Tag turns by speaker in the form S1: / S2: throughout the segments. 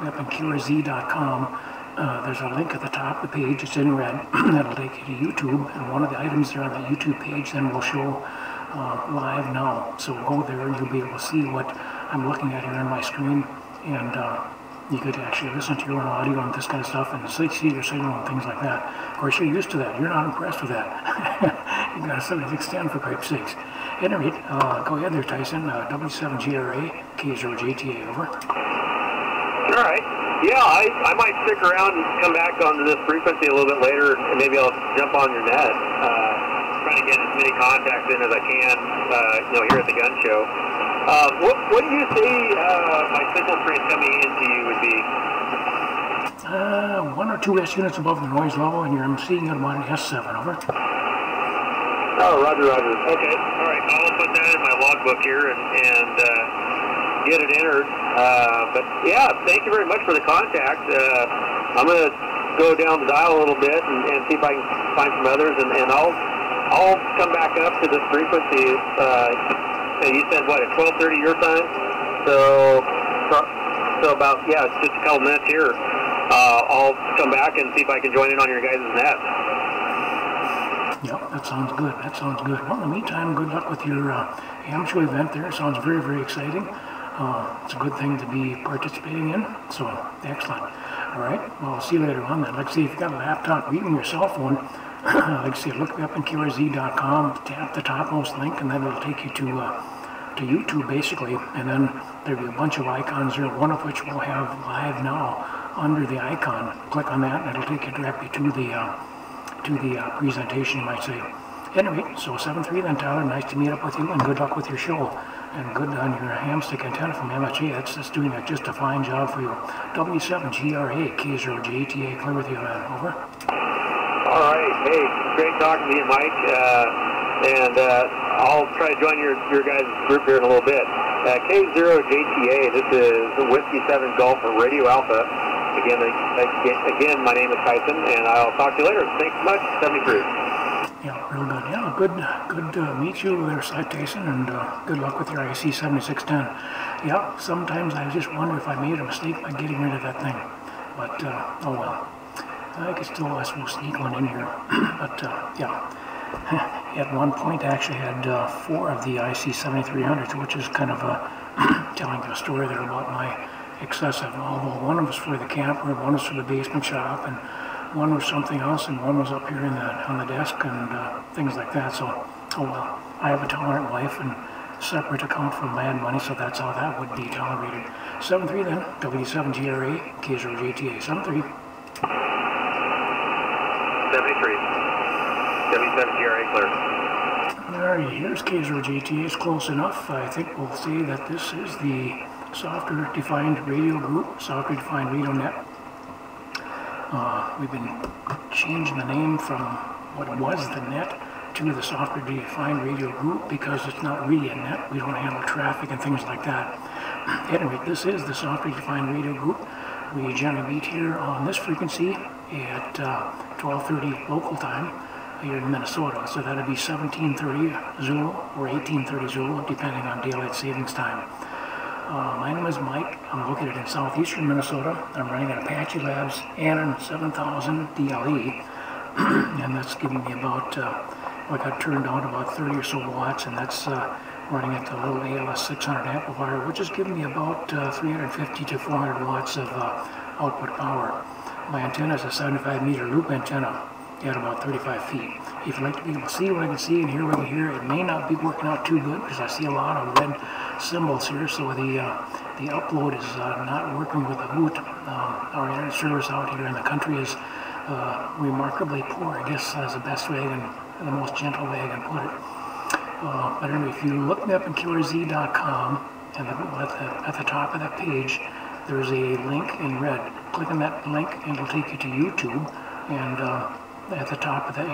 S1: me up on K0JTA.com, there's a link at the top of the page. It's in red. That'll take you to YouTube, and one of the items there on the YouTube page then will show live now. So go there and you'll be able to see what I'm looking at here on my screen, and you could actually listen to your own audio and this kind of stuff and see your signal and things like that. Of course, you're used to that. You're not impressed with that. You've got a 7610 for Pipe 6. At any rate, go ahead there, Tyson. W7GRA, K0JTA, over.
S2: All right. Yeah, I might stick around and come back onto this frequency a little bit later, and maybe I'll jump on your net. Trying to get as many contacts in as I can, here at the gun show. What do you see my signal strength coming into you would be?
S1: 1 or 2 S units above the noise level, and I'm seeing it about an S7, over.
S2: Oh, roger, roger. Okay, all right. I'll put that in my logbook here and get it entered. But yeah, thank you very much for the contact. I'm going to go down the dial a little bit and see if I can find some others, and I'll come back up to this frequency. You said what, at 12:30 your time? So about, yeah, it's just a couple minutes here. I'll come back and see if I can join in on your guys' net.
S1: Yep, that sounds good. That sounds good. Well, in the meantime, good luck with your amateur event there. It sounds very, very exciting. It's a good thing to be participating in. So, excellent. All right. Well, I'll see you later on then. Like I say, if you've got a laptop or even your cell phone, like I say, look me up on K0JTA.com, tap the topmost link, and then it'll take you to YouTube, basically. And then there'll be a bunch of icons there, one of which will have live now under the icon. Click on that, and it'll take you directly to the presentation, you might say. Anyway, so 7-3 then, Tyler. Nice to meet up with you, and good luck with your show. And good on your hamstick antenna from MHA. That's doing just a fine job for you. W7GRA, K0JTA, clear with you, man. Over.
S2: All right. Hey, great talking to you, Mike. And I'll try to join your guys' group here in a little bit. K0JTA, this is Whiskey 7 Golf Radio Alpha. Again, my name is Tyson, and I'll talk to you later. Thanks so much. 73.
S1: Yeah, real good. Yeah, good to meet you there, Tyson, and good luck with your IC 7610. Yeah, sometimes I just wonder if I made a mistake by getting rid of that thing. But, oh well. I could still, I suppose, sneak one in here. But, yeah. At one point, I actually had 4 of the IC 7300s, which is kind of telling a story there about my excessive. Although one was for the camper, one was for the basement shop, and one was something else, and one was up here on the desk, and things like that. So, oh well. I have a tolerant wife and separate account for mad money, so that's how that would be tolerated. 7-3 then, W7GRA, K0JTA, 7-3. 73. W7GRA clear. Alright, here's K0JTA. It's close enough. I think we'll say that this is the Software Defined Radio Group, Software Defined Radio Net. We've been changing the name from what was the net to the Software Defined Radio Group because it's not really a net. We don't handle traffic and things like that. Anyway, this is the Software Defined Radio Group. We generally meet here on this frequency at 12:30 local time here in Minnesota. So that'd be 17:30 Zulu or 18:30 Zulu, depending on daylight savings time. My name is Mike. I'm located in southeastern Minnesota. I'm running an Apache Labs Anon 7000 DLE, and that's giving me about, I got turned on about 30 or so watts, and that's running at the little ALS 600 amplifier, which is giving me about 350 to 400 watts of output power. My antenna is a 75 meter loop antenna at about 35 feet. If you'd like to be able to see what I can see and hear what I can hear, it may not be working out too good because I see a lot of red symbols here, so the upload is not working with a hoot. Our internet service out here in the country is remarkably poor, I guess is the best way and the most gentle way I can put it. But anyway, if you look me up in K0JTA.com, and at the top of that page, there's a link in red. Click on that link and it'll take you to YouTube, and at the top of that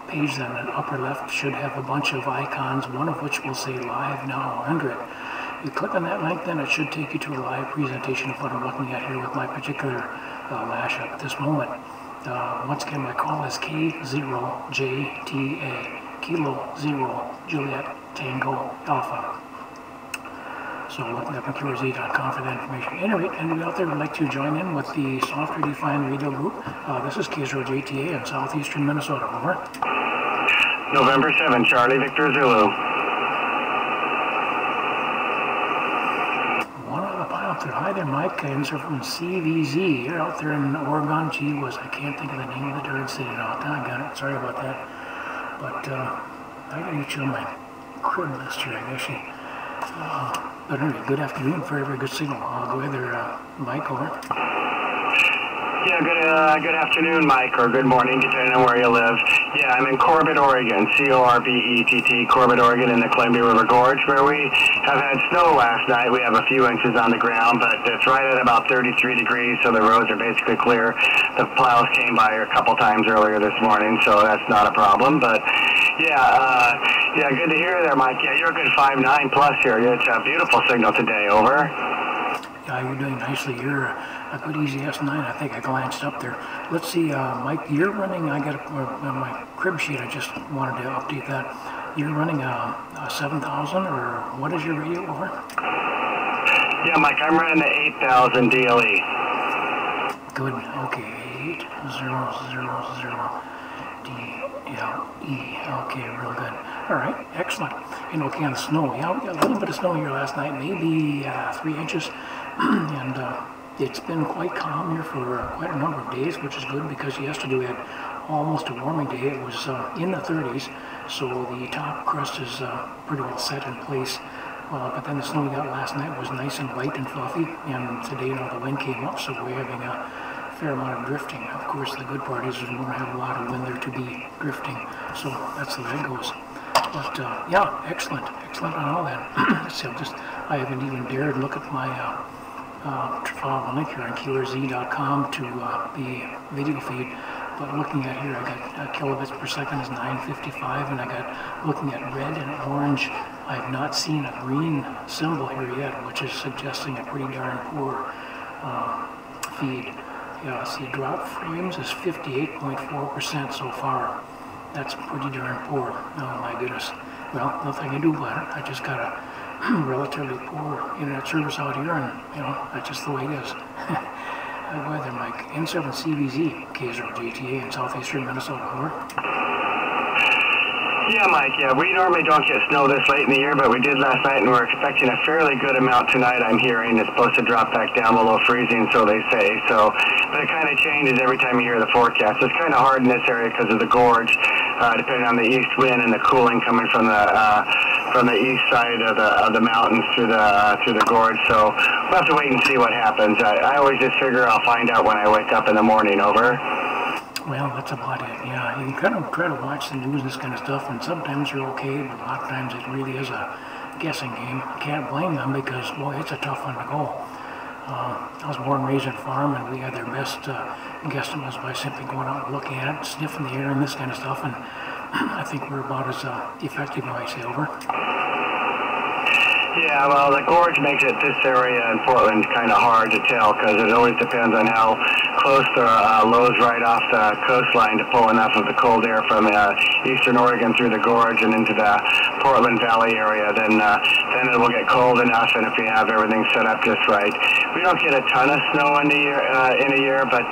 S1: page, then in the upper left, should have a bunch of icons, one of which will say Live Now under it. You click on that link, then it should take you to a live presentation of what I'm looking at here with my particular mashup at this moment. Once again, my call is K0JTA, Kilo 0 Juliet Tango Alpha. So look up on K0JTA.com for that information. Anyway, anybody out there would like to join in with the software-defined radio group? This is K0JTA in southeastern Minnesota. Over.
S3: November 7, Charlie Victor Zulu.
S1: One out of the pile up there. Hi there, Mike. Answer from CVZ. You're out there in Oregon. Gee whiz, I can't think of the name of the darn city now. I got it. Sorry about that. But I gotta get you on my crib list here, I guess. But anyway, good afternoon. Very, very good signal. I'll go ahead there, Mike. Over.
S3: Yeah, good afternoon, Mike, or good morning, depending on where you live. Yeah, I'm in Corbett, Oregon, C-O-R-B-E-T-T, Corbett, Oregon, in the Columbia River Gorge, where we have had snow last night. We have a few inches on the ground, but it's right at about 33 degrees, so the roads are basically clear. The plows came by a couple times earlier this morning, so that's not a problem. But yeah, good to hear there, Mike. Yeah, you're a good 5.9 plus here. It's a beautiful signal today. Over.
S1: Yeah, you're doing nicely. You're a good easy S9. I think I glanced up there. Let's see, Mike, you're running, I got my crib sheet, I just wanted to update that. You're running a 7000, or what is your radio? Over?
S3: Yeah, Mike, I'm running the 8000 DLE.
S1: Good, okay, 8000 DLE. Okay, real good. All right, excellent. And okay, on the snow, yeah, we got a little bit of snow here last night, maybe 3 inches. And it's been quite calm here for quite a number of days, which is good because yesterday we had almost a warming day. It was in the 30s, so the top crust is pretty well set in place. But then the snow we got last night was nice and light and fluffy, and today, the wind came up, so we're having a fair amount of drifting. Of course, the good part is we don't have a lot of wind there to be drifting, so that's the way it goes. But yeah, excellent on all that. Let's see, I haven't even dared look at my link here on K0Z.com to the video feed. But looking at here, I got kilobits per second is 955, and I got looking at red and orange. I have not seen a green symbol here yet, which is suggesting a pretty darn poor feed. Yeah, see, drop frames is 58.4% so far. That's pretty darn poor. Oh my goodness. Well, nothing I can do about it. I just got a relatively poor internet service out here, and that's just the way it is. Go ahead there, Mike. N7CVZ, K0JTA in southeastern Minnesota. Over.
S3: Yeah, Mike, yeah, we normally don't get snow this late in the year, but we did last night, and we're expecting a fairly good amount tonight, I'm hearing. It's supposed to drop back down below freezing, so they say. So, but it kind of changes every time you hear the forecast. It's kind of hard in this area because of the gorge, depending on the east wind and the cooling coming from the east side of the mountains through the gorge. So we'll have to wait and see what happens. I always just figure I'll find out when I wake up in the morning. Over.
S1: Well, that's about it, yeah. You can kind of try to watch the news and this kind of stuff, and sometimes you're okay, but a lot of times it really is a guessing game. Can't blame them because, boy, it's a tough one to go. I was born and raised on a farm, and we had their best guesstimates by simply going out and looking at it, sniffing the air and this kind of stuff, and I think we're about as effective as I say. Over.
S3: Yeah, well, the gorge makes it, this area in Portland, kind of hard to tell because it always depends on how close the lows right off the coastline to pull enough of the cold air from eastern Oregon through the gorge and into the Portland Valley area. Then it will get cold enough, and if you have everything set up just right. We don't get a ton of snow in a year, but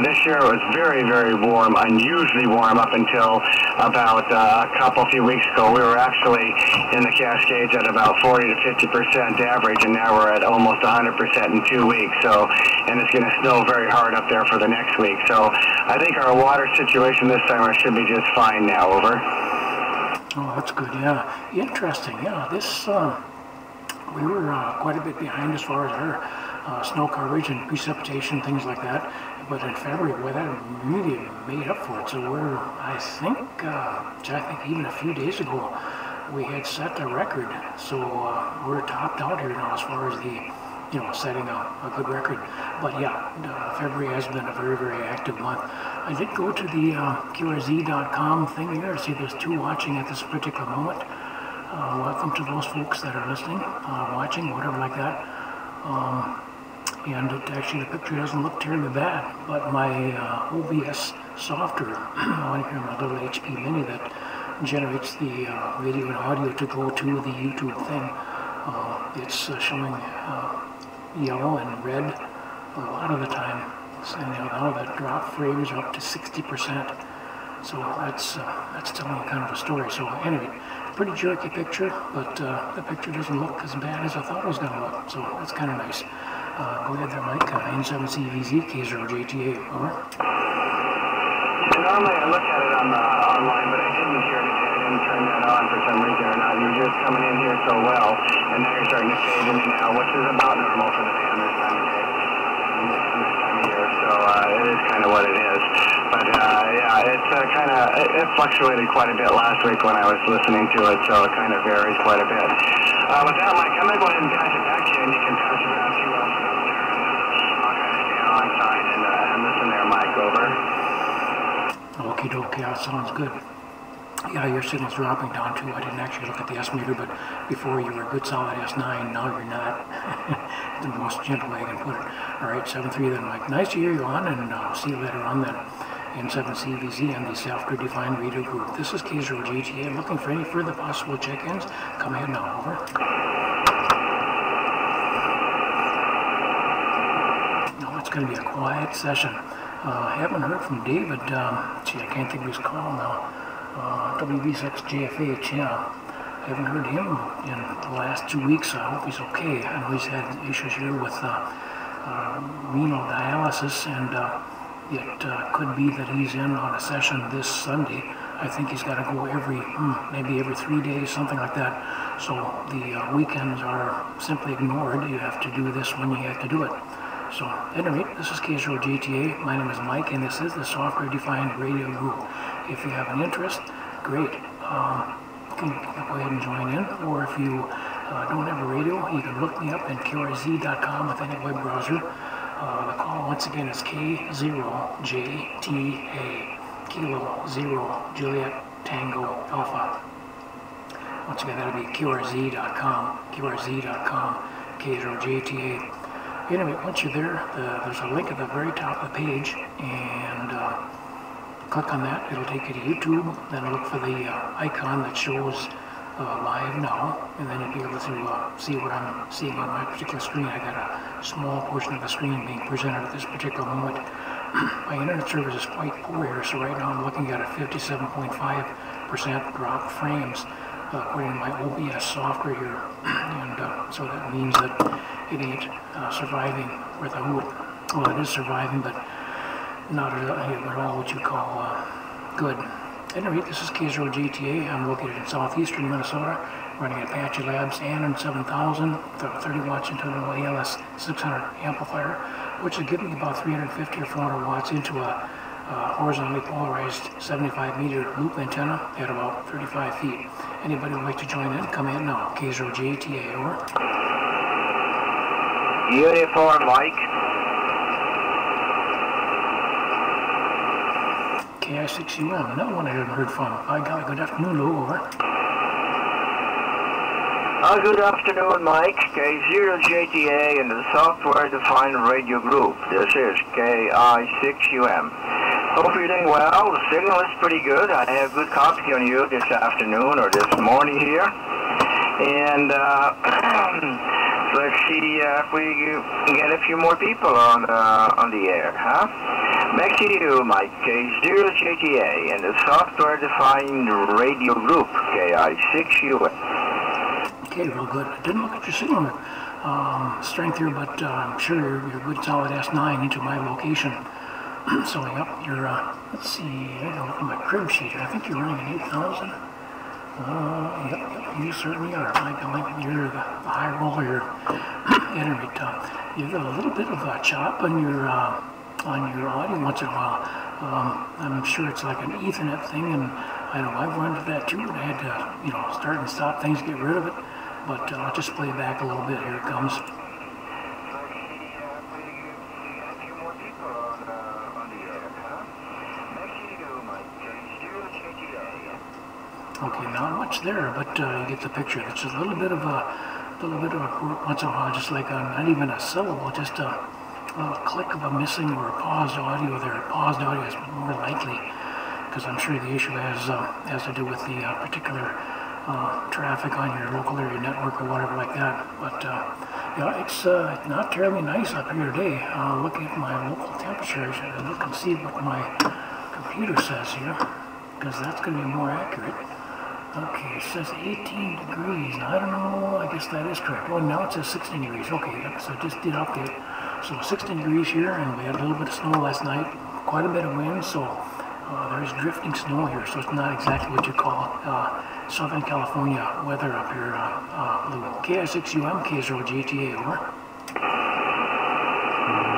S3: this year it was very, very warm, unusually warm up until about a few weeks ago. We were actually in the Cascades at about 40 to 50% average, and now we're at almost 100% in 2 weeks. So, and it's going to snow very hard up there for the next week. So, I think our water situation this summer should be just fine now. Over.
S1: Oh, that's good. Yeah, interesting. Yeah, this we were quite a bit behind as far as our snow coverage and precipitation, things like that. But in February, boy, that really made up for it. So we're, I think even a few days ago, we had set a record. So we're topped out here now as far as the, setting a good record. But yeah, February has been a very, very active month. I did go to the K0Z.com thing here to see there's 2 watching at this particular moment. Welcome to those folks that are listening, watching, whatever like that. And actually the picture doesn't look terribly bad, but my OBS software, on here, my little HP Mini that generates the video and audio to go to the YouTube thing, It's showing yellow and red a lot of the time. And now the drop frames are up to 60%. So that's telling you kind of a story. So anyway, pretty jerky picture, but the picture doesn't look as bad as I thought it was going to look. So that's kind of nice. Go ahead there, Mike. N7CVZ, K0JTA, over.
S3: Normally I look at it on online, but I didn't hear it. I didn't turn that on for some reason or not. You're just coming in here so well, and now you're starting to fade in and out, which is about normal for the band this time of day, this time of year. So it is kind of what it is. But yeah, it's it fluctuated quite a bit last week when I was listening to it, so it kind of varies quite a bit. With that, Mike, I'm going to go ahead and pass it back to you, and you can pass it around to us out there. I'll kind of stay alongside and listen there, Mike. Over.
S1: Okie dokie, that sounds good. Yeah, your signal's dropping down too. I didn't actually look at the S meter, but before you were a good solid S9, now you're not. The most gentle way I can put it. Alright, 7-3 then, Mike. Nice to hear you on, and I'll see you later on then. N7CVZ and the Self-Defined Radio Group. This is K0JTA. Looking for any further possible check-ins? Come ahead now, over. No, it's going to be a quiet session. Haven't heard from David. Gee, I can't think of his call now. WB6JFH, yeah. Haven't heard him in the last 2 weeks. I hope he's okay. I know he's had issues here with renal dialysis, and it could be that he's in on a session this Sunday. I think he's got to go maybe every 3 days, something like that. So the weekends are simply ignored. You have to do this when you have to do it. So, at any rate, this is K0JTA. My name is Mike, and this is the Software Defined Radio Group. If you have an interest, great. You can go ahead and join in, or if you don't have a radio, you can look me up at K0JTA.com with any web browser. The call, once again, is K0JTA, Kilo 0 Juliet Tango Alpha. Once again, that'll be K0JTA.com, K0JTA. Anyway, once you're there, there's a link at the very top of the page, and click on that. It'll take you to YouTube. Then look for the icon that shows live now, and then you'll be able to see what I'm seeing on my particular screen. I got a small portion of the screen being presented at this particular moment. My internet service is quite poor here, so right now I'm looking at a 57.5% drop frames according to my OBS software here, and so that means that it ain't surviving with a hoot. Well, it is surviving, but not at all what you call good. Anyway, this is K0JTA. I'm located in southeastern Minnesota, running Apache Labs and 7000 with a 30 watts internal ALS 600 amplifier, which is giving me about 350 or 400 watts into a horizontally polarized 75-meter loop antenna at about 35 feet. Anybody would like to join in? Come in now. K0JTA, over.
S4: Uniform, Mike.
S1: KI6UM, another one I haven't heard from. By golly, good afternoon, Lou, over.
S4: Good afternoon, Mike. K0JTA and the Software Defined Radio Group. This is KI6UM. Hope you're doing well. The signal is pretty good. I have good copy on you this afternoon or this morning here. And let's see if we can get a few more people on the air, huh? Back to you, Mike. K0JTA and the Software Defined Radio Group, KI6UM.
S1: Okay, real good. I didn't look at your signal strength here, but I'm sure you're good solid S9 into my location. So, yep, you're, let's see, I gotta look at my crib sheet here. I think you're running an 8000. Yep, you certainly are. You're the high roller here. At any rate, you've got a little bit of a chop on your audio once in a while. I'm sure it's like an Ethernet thing, and I know I've run into that too, and I had to, start and stop things, get rid of it. But I'll just play it back a little bit. Here it comes. Okay, not much there, but you get the picture. It's a little bit of a once in a while, just like not even a syllable, just a click of a missing or a paused audio there. Paused audio is more likely, because I'm sure the issue has to do with the particular traffic on your local area network or whatever like that. But yeah, it's not terribly nice up here today. Looking at my local temperature, I should look and see what my computer says here, because that's going to be more accurate. Okay, it says 18 degrees. I don't know, I guess that is correct. Well, now it says 16 degrees. Okay, so I just did update. So 16 degrees here, and we had a little bit of snow last night. Quite a bit of wind, so there's drifting snow here, so it's not exactly what you call Southern California weather up here. K0JTA, K0JTA, over.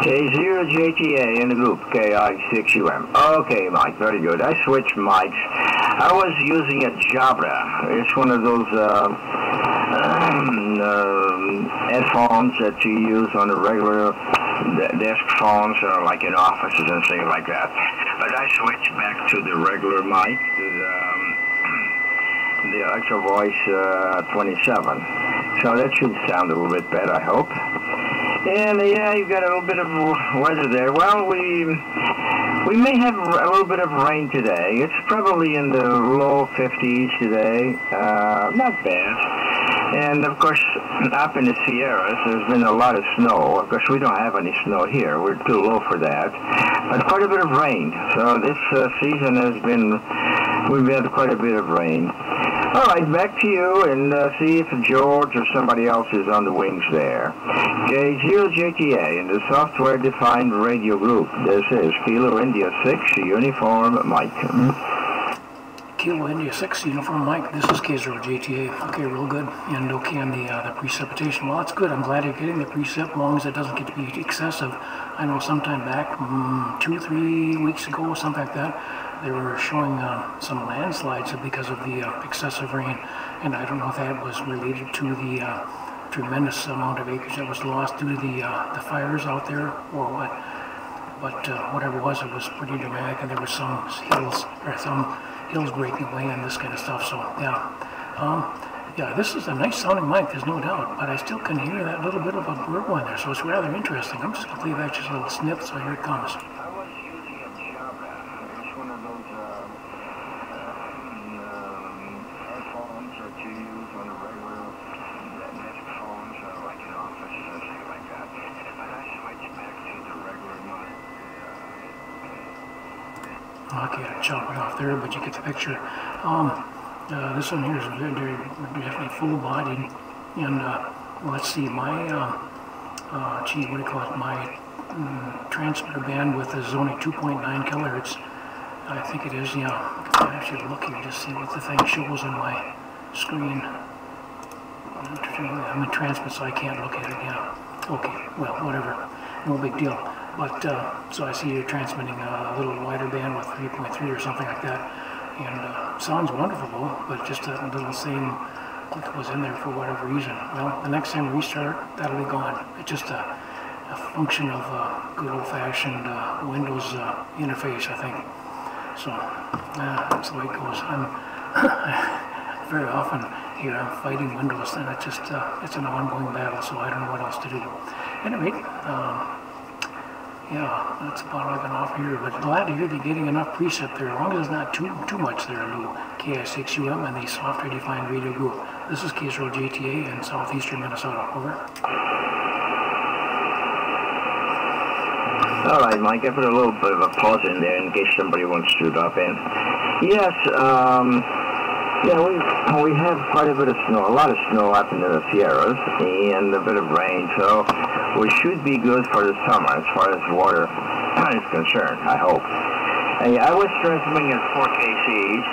S4: K0JTA in the group, K6UM. Okay, Mike, very good. I switched mics. I was using a Jabra. It's one of those headphones that you use on a regular desk phones or like in offices and things like that. But I switched back to the regular mic, to the Alexa Voice 27. So that should sound a little bit better, I hope. And yeah, you got a little bit of weather there. Well, we may have a little bit of rain today. It's probably in the low 50s today. Not bad. And of course, up in the Sierras, there's been a lot of snow. Of course, we don't have any snow here. We're too low for that. But quite a bit of rain. So this season we've had quite a bit of rain. All right, back to you, and see if George or somebody else is on the wings there. K0JTA in the software-defined radio group. This is Kilo India 6 Uniform Mike.
S1: Kilo India 6 Uniform Mike. This is K0JTA. Okay, real good. And okay on the precipitation. Well, that's good. I'm glad you're getting the precip, as long as it doesn't get to be excessive. I know sometime back, 2-3 weeks ago, something like that, they were showing some landslides because of the excessive rain, and I don't know if that was related to the tremendous amount of acreage that was lost due to the fires out there or what. But whatever it was pretty dramatic, and there were some hills breaking away and this kind of stuff. So yeah, yeah, this is a nice sounding mic, there's no doubt, but I still can hear that little bit of a burble in there, so it's rather interesting. I'm just going to play back just a little snip, so here it comes. Okay, I'm chopping off there, but you get the picture. This one here is very definitely full-bodied, and let's see, my gee, what do you call it? My transmitter bandwidth is only 2.9 kilohertz. I think it is. Yeah, I can actually look here to see what the thing shows on my screen. I'm in transmit, so I can't look at it. Yeah. Okay. Well, whatever. No big deal. But, so I see you're transmitting a little wider band with 3.3 or something like that. And sounds wonderful, but just a little same click was in there for whatever reason. Well, the next time we restart, that'll be gone. It's just a function of good old-fashioned Windows interface, I think. So, that's the way it goes. I'm very often here I'm fighting Windows, and it's just, it's an ongoing battle, so I don't know what else to do. Anyway, yeah, that's about all I can offer here, but glad to hear you're getting enough precept there, as long as it's not too much there, Lou. K6UM and the software-defined radio group. This is K0JTA in southeastern Minnesota. Over.
S4: All right, Mike, I put a little bit of a pause in there in case somebody wants to drop in. Yes, yeah, we have quite a bit of snow, a lot of snow up in the Sierras, and a bit of rain, so we should be good for the summer as far as water is concerned, I hope. And I was transmitting at 4 kcs.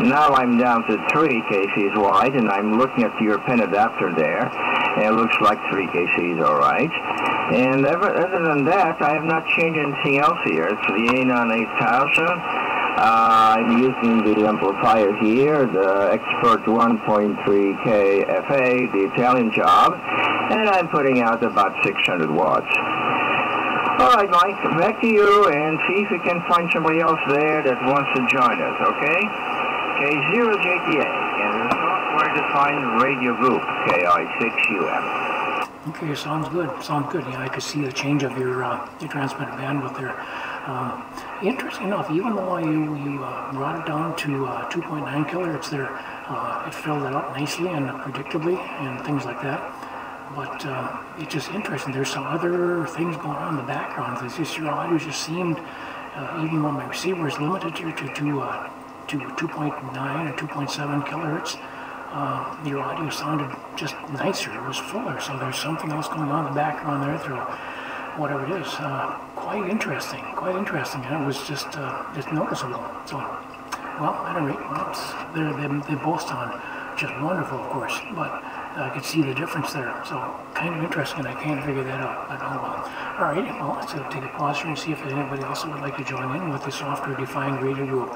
S4: Now I'm down to 3 kcs wide, and I'm looking at your pen adapter there, and it looks like 3 kcs all right. And other than that, I have not changed anything else here. It's the Anon 8000. I'm using the amplifier here, the Expert 1.3K FA, the Italian job, and I'm putting out about 600 watts. All right, Mike, back to you, and see if we can find somebody else there that wants to join us, okay? K0JTA, and the software-defined radio group, KI6UM.
S1: Okay, sounds good. Sounds good. Yeah, I could see the change of your transmitter bandwidth there. Interesting enough, even though you brought it down to 2.9 kilohertz there, it filled it up nicely and predictably and things like that. But it's just interesting. There's some other things going on in the background. It's just your audio just seemed, even when my receiver is limited here to 2.9 or 2.7 kilohertz, your audio sounded just nicer. It was fuller. So there's something else going on in the background there through whatever it is. Quite interesting. And it was just noticeable. So, well, at any rate, they both sound just wonderful, of course, but I could see the difference there. So kind of interesting. I can't figure that out. But oh well. All right. Well, let's take a pause here and see if anybody else would like to join in with the software-defined radio group.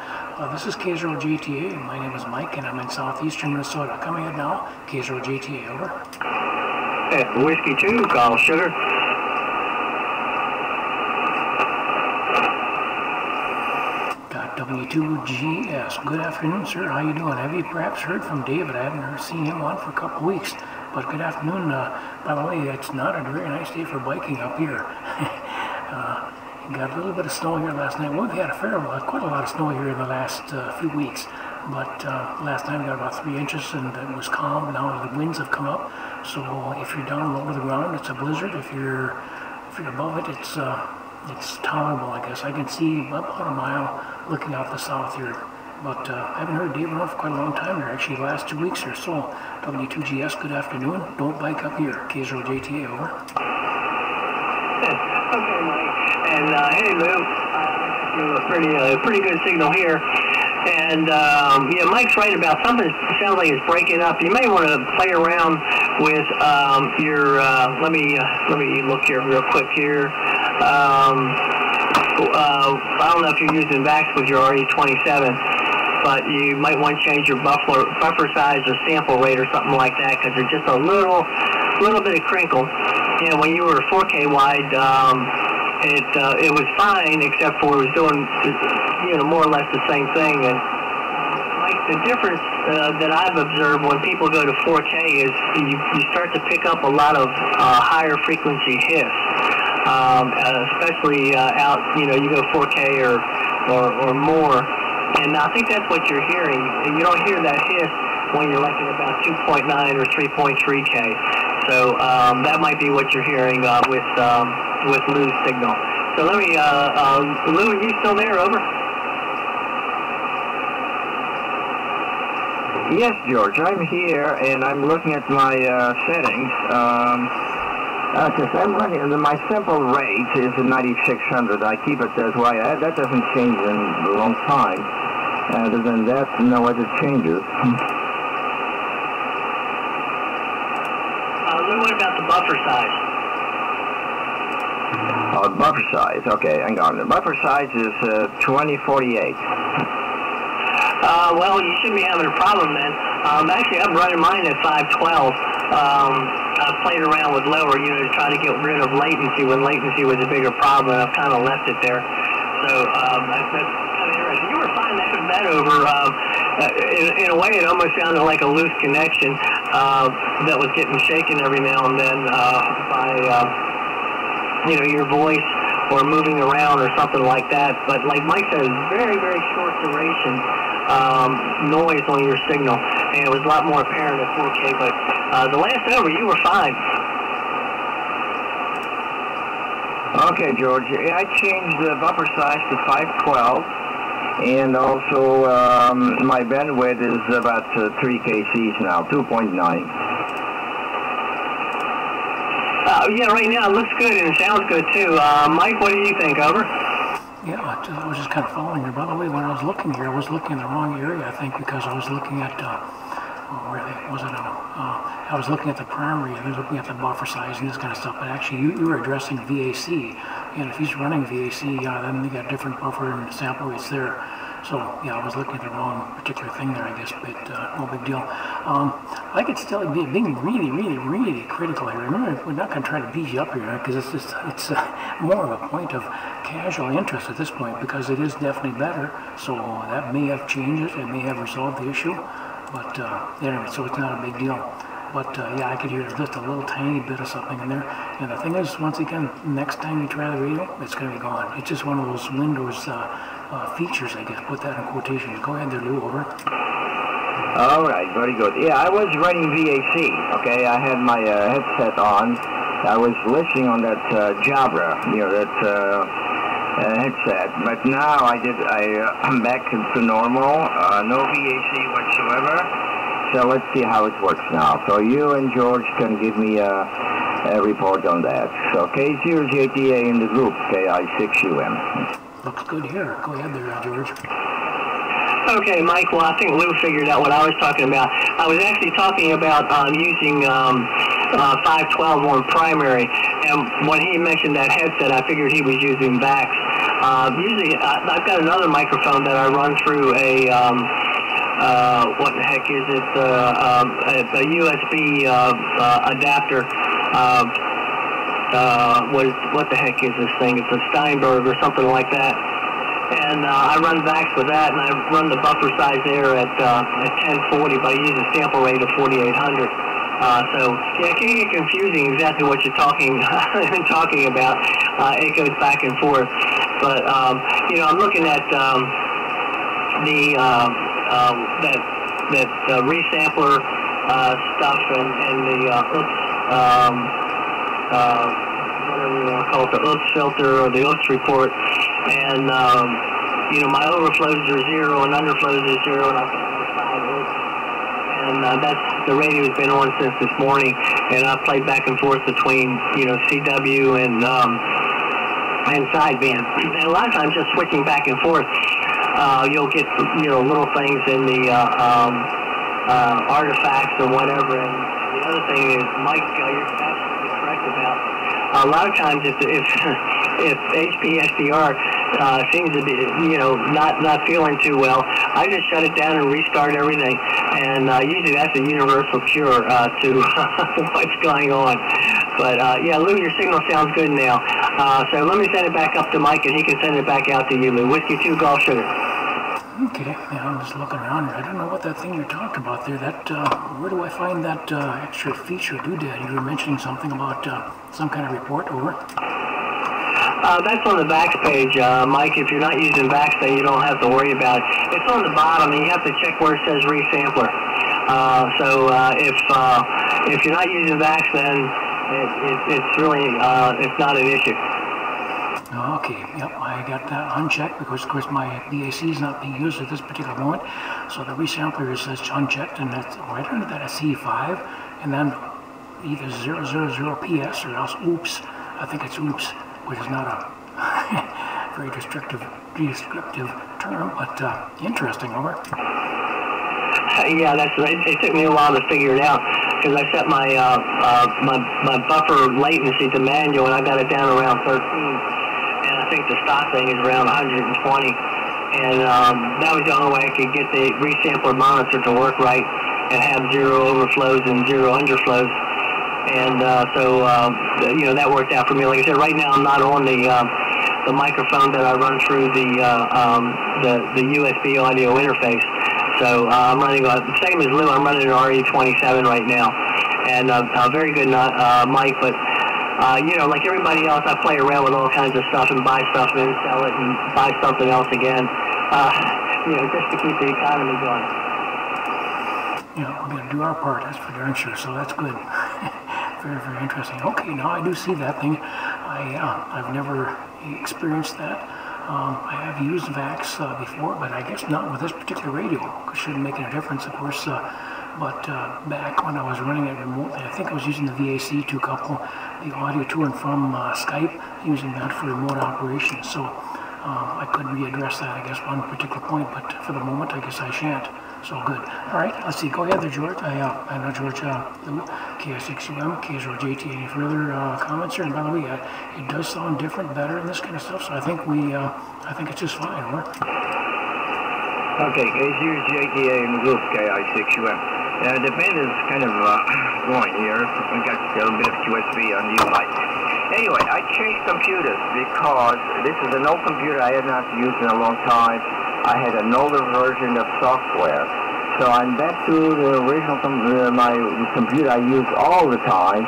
S1: This is K0JTA. My name is Mike, and I'm in southeastern Minnesota. Come ahead now. K0JTA. Over.
S4: Whiskey 2. Call Sugar.
S1: K0JTA. Good afternoon, sir. How you doing? Have you perhaps heard from David? I haven't seen him on for a couple of weeks. But good afternoon. By the way, it's not a very nice day for biking up here. Got a little bit of snow here last night. Well, we had quite a lot of snow here in the last few weeks. But last night we got about 3 inches, and it was calm. Now the winds have come up. So if you're down low to the ground, it's a blizzard. If you're above it, it's tolerable, I guess. I can see about a mile looking out the south here. But I haven't heard David on for quite a long time here, actually the last 2 weeks or so. W2GS, good afternoon. Don't bike up here. K0JTA, over.
S5: Okay, Mike. And hey, Lou. A pretty good signal here. And yeah, Mike's right about something. Sounds like it's breaking up. You may want to play around with your. Let me look here real quick here. I don't know if you're using VAX with your RE27, but you might want to change your buffer size or sample rate or something like that, because there's just a little bit of crinkle. You know, when you were 4K wide, it was fine, except for it was doing, you know, more or less the same thing. And like the difference that I've observed when people go to 4K is you start to pick up a lot of higher frequency hiss. Especially out, you know, you go 4K or more, and I think that's what you're hearing. You don't hear that hiss when you're like at about 2.9 or 3.3K. So that might be what you're hearing with Lou's signal. So let me, Lou, are you still there? Over.
S4: Yes, George, I'm here, and I'm looking at my settings. Because I'm running, my simple rate is 9600. I keep it as why that doesn't change in a long time. Other than that, no other changes.
S5: Lou, what about the buffer size?
S4: Oh, buffer size. Okay, hang on. The buffer size is 2048.
S5: Well, you shouldn't be having a problem then. Actually, I'm running mine at 512. I've played around with lower, you know, to try to get rid of latency when latency was a bigger problem. I've kind of left it there. So that's kind of interesting. You were fine that over. In a way, it almost sounded like a loose connection that was getting shaken every now and then by, you know, your voice or moving around or something like that. But like Mike said, very, very short duration noise on your signal, and it was a lot more apparent at 4K, but the last over, you were fine.
S4: Okay, George, I changed the buffer size to 512, and also my bandwidth is about 3 kcs now, 2.9.
S5: Yeah, right now it looks good and it sounds good too. Mike, what do you think? Over?
S1: Yeah, I was just kind of following you. By the way, when I was looking here, I was looking in the wrong area, I think, because I was looking at, where was it? I was looking at the primary, I was looking at the buffer size and this kind of stuff, but actually you were addressing VAC, and if he's running VAC, then you got different buffer and sample rates there. So, yeah, I was looking at the wrong particular thing there, I guess, but no big deal. I could still be being really, really, really critical here. Remember, we're not going to try to beat you up here, because it's more of a point of casual interest at this point, because it is definitely better. So that may have changed it, it may have resolved the issue, but anyway, so it's not a big deal. But yeah, I could hear just a little tiny bit of something in there. And the thing is, once again, next time you try the radio, it's going to be gone. It's just one of those Windows features, I guess. Put that in quotations. Go ahead there, Lou, over.
S4: All right, very good. Yeah, I was running VAC, okay? I had my headset on. I was listening on that Jabra, that headset. But now I'm back to normal, no VAC whatsoever. So let's see how it works now. So you and George can give me a report on that. So K0JTA in the group, KI6UM.
S1: Looks good here. Go ahead there, George.
S5: Okay, Mike, well, I think Lou figured out what I was talking about. I was actually talking about using 512 on primary, and when he mentioned that headset, I figured he was using VAX. Usually, I've got another microphone that I run through a, what the heck is it, a USB adapter. What the heck is this thing? It's a Steinberg or something like that. And I run VAX with that, and I run the buffer size there at 1040, but I use a sample rate of 4800. So yeah, it can get confusing exactly what you're talking about. It goes back and forth. But I'm looking at that resampler stuff and the whatever you want to call it, the oops filter or the oops report, and my overflows are 0 and underflows are 0, and I've got 5 oops, and that's the radio's been on since this morning, and I've played back and forth between CW and sideband, and a lot of times just switching back and forth, you'll get little things in the artifacts or whatever. And the other thing is, Mike, you're absolutely correct about. A lot of times, if HPSDR seems to be, not feeling too well, I just shut it down and restart everything. And usually that's a universal cure to what's going on. But yeah, Lou, your signal sounds good now. So let me send it back up to Mike, and he can send it back out to you, Lou. Whiskey 2 Golf Sugar.
S1: Okay, yeah, I'm just looking around here. I don't know what that thing you're talking about there. That where do I find that extra feature doodad? You were mentioning something about some kind of report, over.
S5: That's on the VAX page, Mike. If you're not using VAX, then you don't have to worry about it. It's on the bottom, and you have to check where it says resampler. If you're not using VAX, then it's really it's not an issue.
S1: Okay, yep, I got that unchecked because, of course, my VAC is not being used at this particular moment. So the resampler says unchecked, and that's right under that a C5, and then either 000 PS or else oops. I think it's oops, which is not a very descriptive term, but interesting, over.
S5: Yeah, that's right. It took me a while to figure it out because I set my my buffer latency to manual, and I got it down around 13. And I think the stock thing is around 120, and that was the only way I could get the resampler monitor to work right and have 0 overflows and 0 underflows, and that worked out for me. Like I said, right now I'm not on the microphone that I run through the USB audio interface, so I'm running the same as Lou. I'm running an RE27 right now, and a very good mic, but. Like everybody else, I play around with all kinds of stuff and buy stuff and then sell it and buy something else again, just to keep the economy going.
S1: We're going to do our part, that's for darn sure, so that's good. Very, very interesting. Okay, now I do see that thing. I've never experienced that. I have used VAX before, but I guess not with this particular radio. It shouldn't make any difference, of course. But back when I was running it remotely, I think I was using the VAC to couple the audio to and from Skype, using that for remote operations. So I could readdress that, I guess, one particular point, but for the moment, I guess I shan't. So good. All right, let's see. Go ahead there, George. I know George, KI6UM, K0JTA. Any further comments here? And by the way, it does sound different, better, and this kind of stuff. So I think it's just fine. Over.
S4: Okay, K0JTA in the group, KI6UM. The band is kind of going here. We got a little bit of USB on the UI. Anyway, I changed computers because this is an old computer I had not used in a long time. I had an older version of software, So I'm back to the original my computer I use all the time,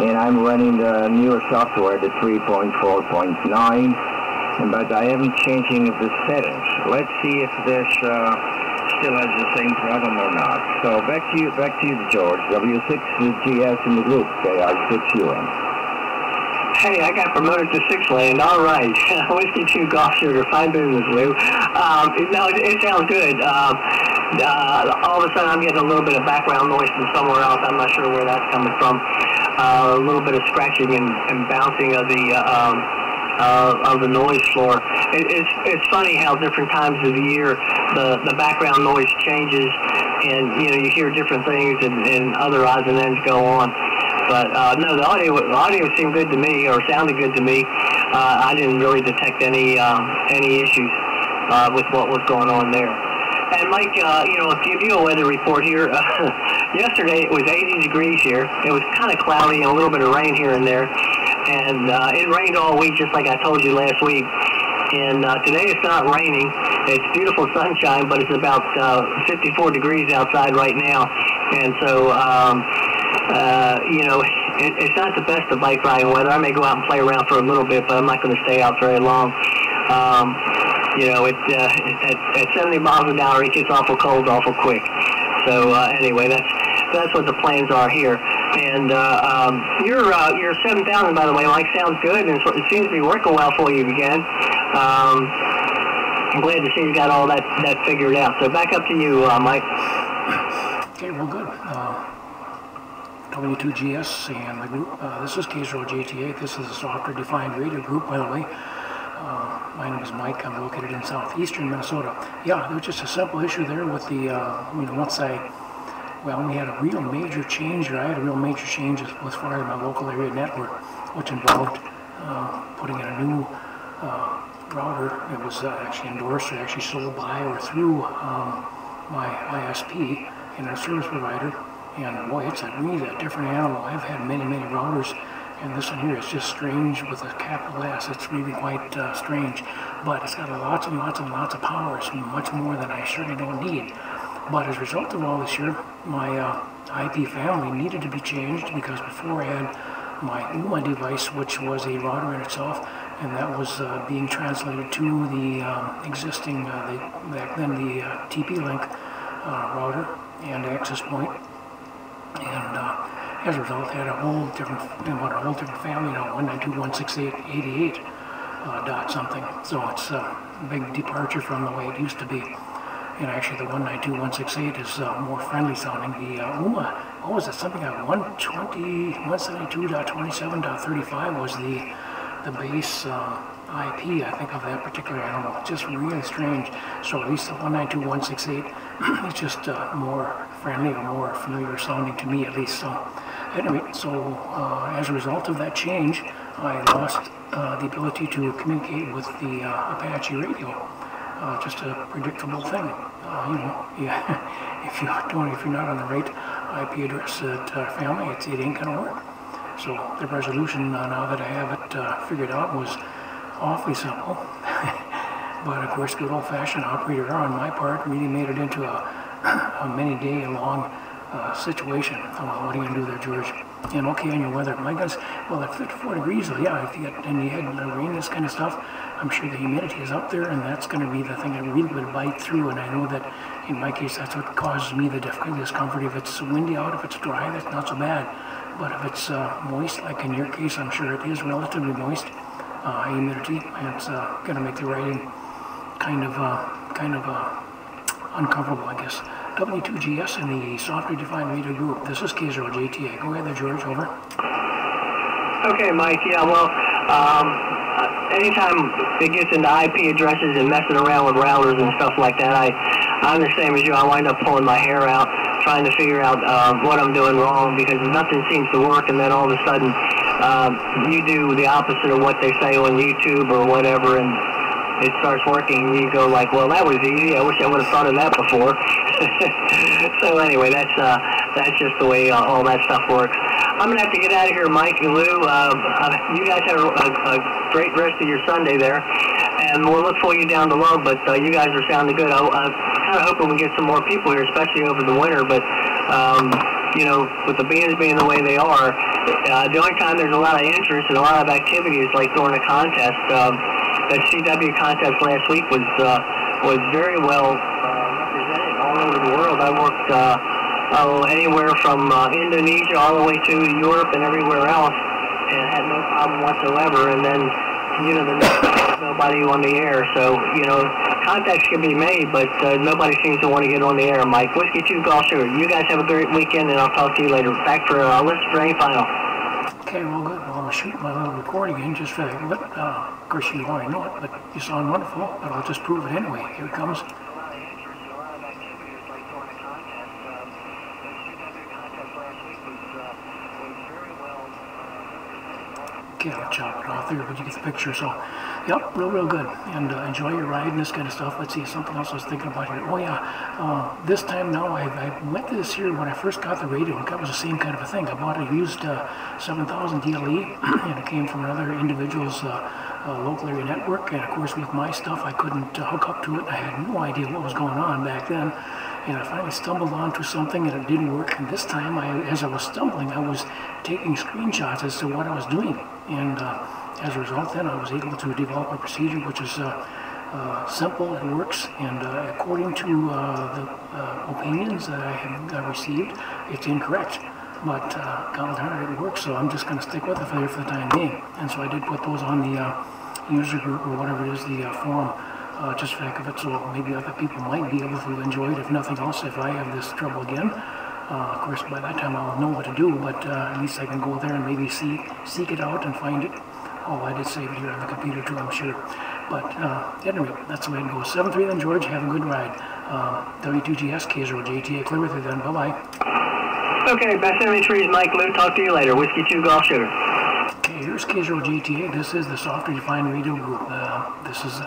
S4: and I'm running the newer software, the 3.4.9, but I haven't changing the settings. Let's see if this still has the same problem or not. So back to you, George. W6GS in the group, K0JTA.
S5: Hey, I got promoted to 6 lane. All right. Whiskey 2 golf shooter. Fine business, Lou. No, it sounds good. All of a sudden, I'm getting a little bit of background noise from somewhere else. I'm not sure where that's coming from. A little bit of scratching and bouncing of the noise floor. It's funny how different times of the year the background noise changes, and you hear different things, and other odds and ends go on. But no, the audio seemed good to me, or sounded good to me. I didn't really detect any issues with what was going on there. And Mike, I'll give you a weather report here. Yesterday it was 80 degrees here. It was kind of cloudy and a little bit of rain here and there. And it rained all week, just like I told you last week. And today it's not raining. It's beautiful sunshine, but it's about 54 degrees outside right now. And so, it's not the best of bike riding weather. I may go out and play around for a little bit, but I'm not going to stay out very long. At 70 miles an hour, it gets awful cold awful quick. So anyway, that's what the plans are here. And your 7,000, by the way, Mike, sounds good, and it seems to be working well for you again. I'm glad to see you got all that figured out. So back up to you, Mike.
S1: Okay, well, good. W2GS and the group. This is K0JTA. This is a software-defined radio group, by the way. My name is Mike. I'm located in southeastern Minnesota. Yeah, there was just a simple issue there with the, we had a real major change, or I had a real major change as far as my local area network, which involved putting in a new router. It was actually endorsed, or actually sold by or through my ISP and a service provider. And boy, it's really a different animal. I've had many routers, and this one here is just strange with a capital S. It's really quite strange, but it's got lots and lots of power. It's much more than I certainly don't need. But as a result of all this here, my IP family needed to be changed, because before I had my UMA device, which was a router in itself, and that was being translated to the existing, back then the TP-Link router and access point. And as a result, I had a whole different family now, 192.168.88 dot something. So it's a big departure from the way it used to be. And actually, the 192.168 is more friendly sounding. The UMA, what was it? Something like 172.27.35 was the base IP, I think, of that particular animal. Just really strange. So at least the 192.168 is just more friendly, or more familiar sounding to me, at least. So anyway, as a result of that change, I lost the ability to communicate with the Apache radio. Just a predictable thing. If you're not on the right IP address at family, it ain't gonna work. So the resolution now that I have it figured out was awfully simple. But of course, good old-fashioned operator error on my part really made it into a many-day-long situation. What are you gonna do there, George? And okay, on your weather, my goodness, well, at 54 degrees, yeah, if you get any rain, this kind of stuff, I'm sure the humidity is up there, and that's going to be the thing that really would bite through. And I know that in my case, that's what causes me the discomfort. If it's windy out, if it's dry, that's not so bad. But if it's moist, like in your case, I'm sure it is relatively moist, high humidity, and it's going to make the riding kind of uncomfortable, I guess. W2GS in the software-defined radio group. This is K0JTA. Go ahead there, George. Over.
S5: Okay, Mike. Yeah, well, anytime it gets into IP addresses and messing around with routers and stuff like that, I'm the same as you. I wind up pulling my hair out, trying to figure out what I'm doing wrong, because nothing seems to work, and then all of a sudden you do the opposite of what they say on YouTube or whatever, and it starts working, and you go like, well, that was easy. I wish I would have thought of that before. So anyway, that's just the way all that stuff works. I'm going to have to get out of here, Mike and Lou. You guys have a great rest of your Sunday there, and we'll look for you down below, but you guys are sounding good. kind of hoping we get some more people here, especially over the winter. But you know, with the bands being the way they are, the only time there's a lot of interest and a lot of activity is like during a contest. That CW contest last week was very well represented all over the world. I worked anywhere from Indonesia all the way to Europe and everywhere else, and had no problem whatsoever. And then, you know, there's nobody on the air. So, you know, contacts can be made, but nobody seems to want to get on the air. Mike, Whiskey 2 Golf Sugar. You guys have a great weekend, and I'll talk to you later. Back for list for any final.
S1: Okay, well, good. Well, I'm shooting my little recording again just for that. But, of course, you already know it, but you sound wonderful. But I'll just prove it anyway. Here it comes. Okay, I'll chop it off there, but you get the picture. So, yep, real good. And enjoy your ride and this kind of stuff. Let's see, something else I was thinking about here. Oh, yeah, this time now, I went to this year when I first got the radio. That was the same kind of a thing. I bought a used 7000 DLE, and it came from another individual's local area network. And, of course, with my stuff, I couldn't hook up to it. I had no idea what was going on back then. And I finally stumbled onto something and it didn't work. And this time, as I was stumbling, I was taking screenshots as to what I was doing. And as a result, then I was able to develop a procedure which is simple, it works, and according to the opinions that I have received, it's incorrect. But God darn it, it works, so I'm just going to stick with it for the time being. And so I did put those on the user group or whatever it is, the forum, just for the heck of it, so maybe other people might be able to enjoy it, if nothing else, if I have this trouble again. Of course, by that time I'll know what to do, but at least I can go there and maybe seek it out and find it. Oh, I did save it here on the computer too, I'm sure. But anyway, that's the way it goes. 7-3 then, George. Have a good ride. W2GS, K0JTA, clear with you then. Bye-bye.
S5: Okay, best 73 is Mike Lou. Talk to you later. Whiskey 2 Golf Sugar.
S1: Okay, here's K0JTA. This is the Software Defined Radio Group. This is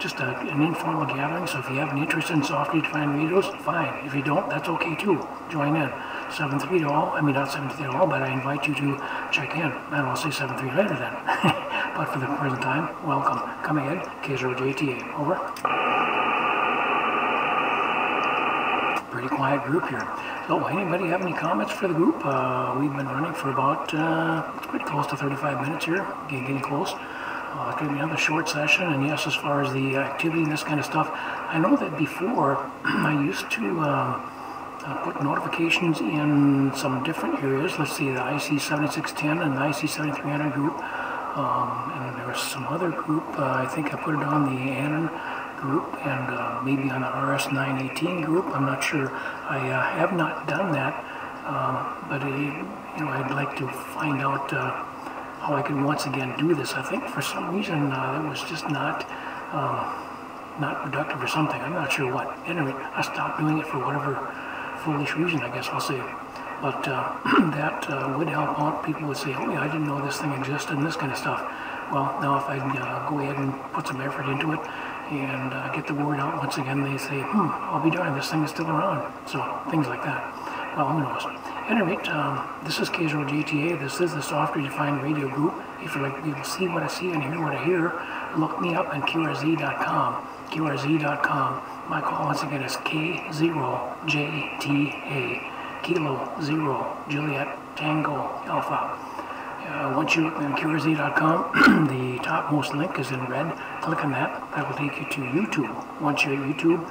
S1: just an informal gathering, so if you have an interest in software defined radios, fine. If you don't, that's okay too. Join in. 7-3 to all. I mean, not 7-3 to all, but I invite you to check in. And I'll say 7-3 later then. But for the present time, welcome. Come ahead. K0JTA. Over. Pretty quiet group here. So, anybody have any comments for the group? We've been running for about, pretty close to 35 minutes here. Getting close. It's going to be another short session, and yes, as far as the activity and this kind of stuff, I know that before I used to put notifications in some different areas. Let's see, the IC7610 and the IC7300 group, and there was some other group, I think I put it on the Anon group, and maybe on the RS918 group, I'm not sure. I have not done that, but you know, I'd like to find out how I can once again do this. I think for some reason it was just not productive or something. I'm not sure what. Anyway, I stopped doing it for whatever foolish reason, I guess I'll say. But that would help out. People would say, oh yeah, I didn't know this thing existed and this kind of stuff. Well, now if I go ahead and put some effort into it and get the word out once again, they say, I'll be darned, this thing is still around. So, things like that. Well, who knows. At any rate, this is K0JTA. This is the Software Defined Radio Group. If you'd like to be able to see what I see and hear what I hear, look me up on KRZ.com. KRZ.com. My call once again is K0JTA. Kilo Zero Juliet Tango Alpha. Once you look on KRZ.com, the topmost link is in red. Click on that. That will take you to YouTube. Once you're at YouTube,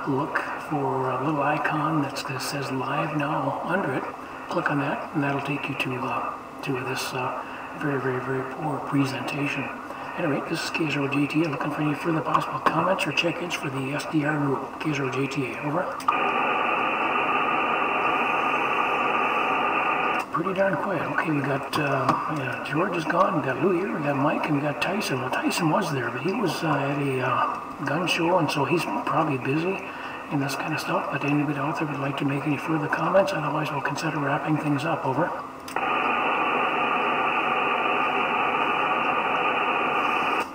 S1: look for a little icon that says Live Now under it. Click on that, and that'll take you to this very poor presentation. At any rate, this is K0JTA. Looking for any further possible comments or check-ins for the SDR group. K0JTA. Over. Pretty darn quiet. Okay, we got George is gone. We got Lou here. We got Mike, and we got Tyson. Well, Tyson was there, but he was at a gun show, and so he's probably busy and this kind of stuff. But anybody out there would like to make any further comments? Otherwise, we'll consider wrapping things up. Over.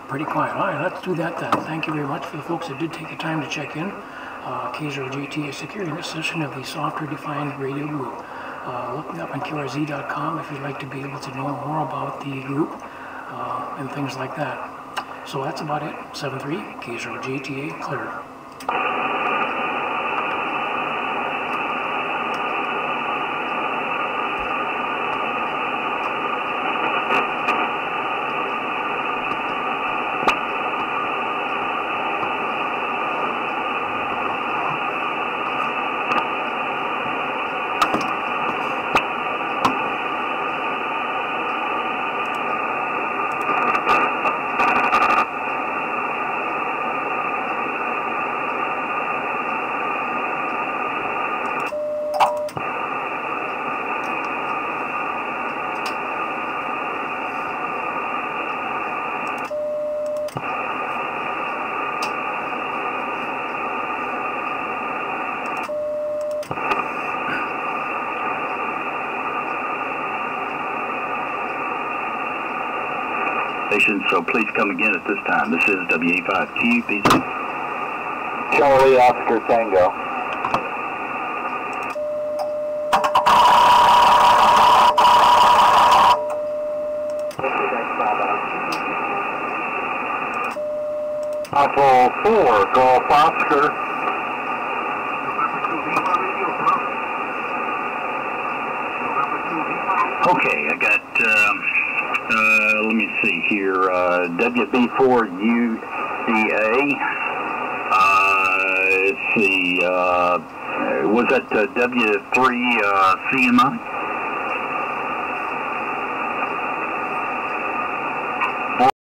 S1: Pretty quiet. All right, let's do that then. Thank you very much for the folks that did take the time to check in. K0JTA securing this session of the Software Defined Radio Group. Look me up on KRZ.com if you'd like to be able to know more about the group and things like that. So that's about it. 7-3, K0JTA, clear.
S6: station, so please come again at this time. This is WA5Q, PC.
S3: Charlie, Oscar, Tango. Apple 4, Golf Oscar.
S6: Okay, I got, let me see here, WB4UDA. Let's see, was that W3CMI?